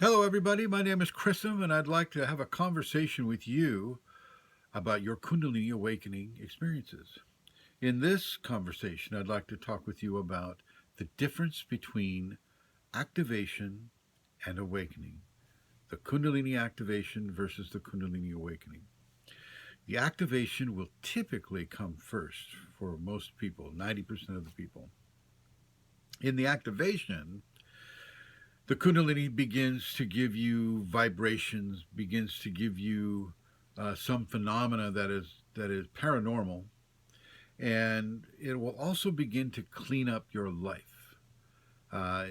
Hello, everybody. My name is Chrism, and I'd like to have a conversation with you about your Kundalini awakening experiences. In this conversation, I'd like to talk with you about the difference between activation and awakening. The Kundalini activation versus the Kundalini awakening. The activation will typically come first for most people, 90% of the people. In the activation, the Kundalini begins to give you vibrations, begins to give you some phenomena that is paranormal, and it will also begin to clean up your life. Uh,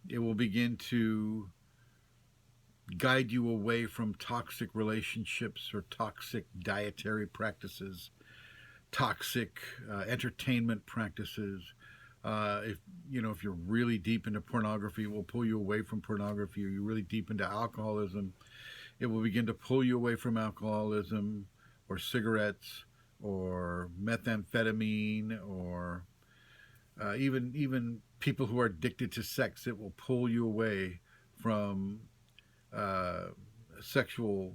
it will begin to guide you away from toxic relationships or toxic dietary practices, toxic entertainment practices. If you're really deep into pornography, it will pull you away from pornography. Or you're really deep into alcoholism, it will begin to pull you away from alcoholism or cigarettes or methamphetamine or even people who are addicted to sex. It will pull you away from uh, sexual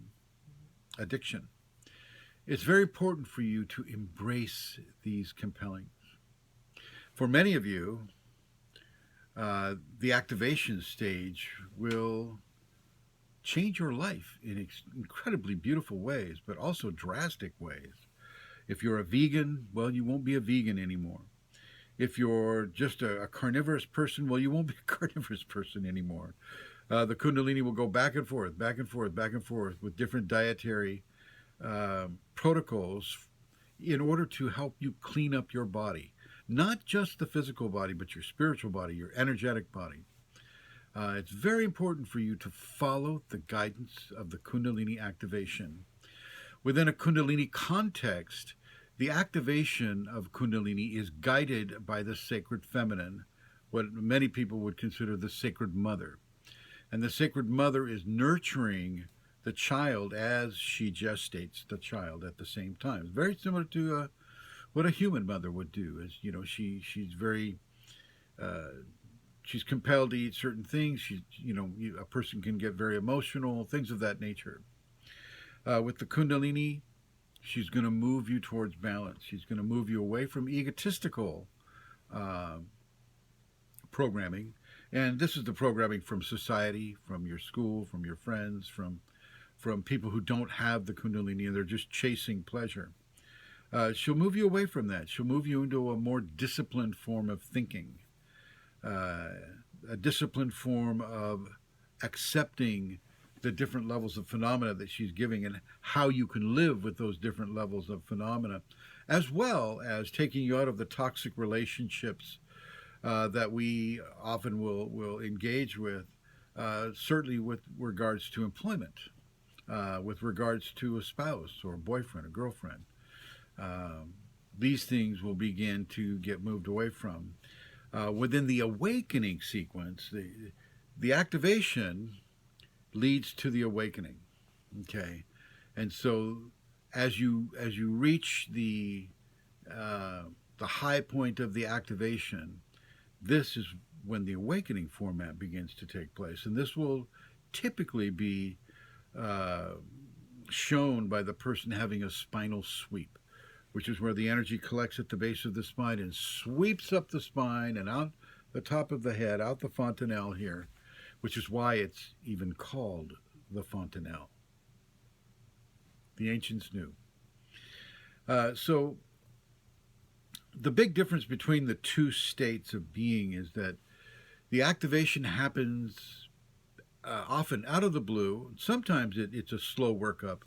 addiction. It's very important for you to embrace these compelling. For many of you, the activation stage will change your life in incredibly beautiful ways, but also drastic ways. If you're a vegan, well, you won't be a vegan anymore. If you're just a carnivorous person, well, you won't be a carnivorous person anymore. The Kundalini will go back and forth, back and forth, back and forth with different dietary protocols in order to help you clean up your body. Not just the physical body, but your spiritual body, your energetic body. It's very important for you to follow the guidance of the Kundalini activation. Within a Kundalini context, the activation of Kundalini is guided by the sacred feminine, what many people would consider the sacred mother. And the sacred mother is nurturing the child as she gestates the child at the same time. Very similar to what a human mother would do. Is she's very she's compelled to eat certain things. A person can get very emotional, things of that nature. With the Kundalini, she's going to move you towards balance. She's going to move you away from egotistical uh, programming. And this is the programming from society, from your school, from your friends, from people who don't have the Kundalini and they're just chasing pleasure. She'll move you away from that. She'll move you into a more disciplined form of thinking, uh, a disciplined form of accepting the different levels of phenomena that she's giving and how you can live with those different levels of phenomena, as well as taking you out of the toxic relationships that we often will engage with, certainly with regards to employment, with regards to a spouse or a boyfriend or girlfriend. Um, these things will begin to get moved away from. Within the awakening sequence, the activation leads to the awakening. Okay, and so as you reach the high point of the activation, this is when the awakening format begins to take place, and this will typically be uh, shown by the person having a spinal sweep, which is where the energy collects at the base of the spine and sweeps up the spine and out the top of the head, out the fontanelle here, which is why it's even called the fontanelle. The ancients knew. So the big difference between the two states of being is that the activation happens often out of the blue. Sometimes it's a slow workup,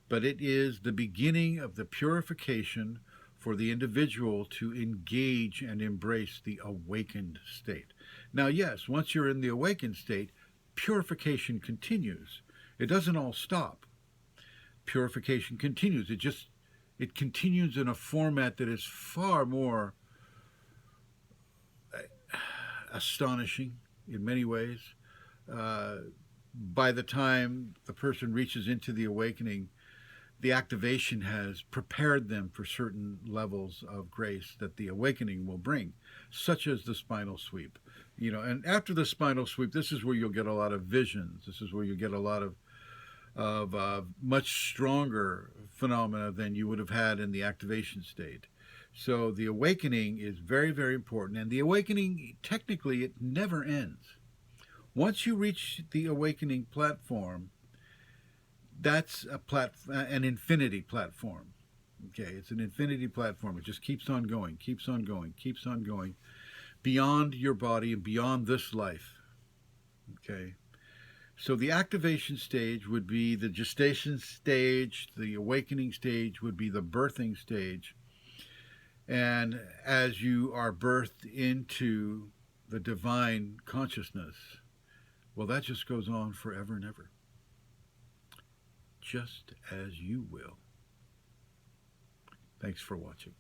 but it is the beginning of the purification for the individual to engage and embrace the awakened state. Now, yes, once you're in the awakened state, purification continues. It doesn't all stop. Purification continues. It continues in a format that is far more astonishing in many ways. Uh, by the time the person reaches into the awakening, the activation has prepared them for certain levels of grace that the awakening will bring, such as the spinal sweep. And after the spinal sweep, this is where you'll get a lot of visions. This is where you get a lot of much stronger phenomena than you would have had in the activation state. So the awakening is very, very important. And the awakening, technically, it never ends. Once you reach the awakening platform, that's an infinity platform. Okay, it's an infinity platform. It just keeps on going, keeps on going, keeps on going beyond your body and beyond this life. Okay, so the activation stage would be the gestation stage, the awakening stage would be the birthing stage. And as you are birthed into the divine consciousness, well, that just goes on forever and ever. Just as you will. Thanks for watching.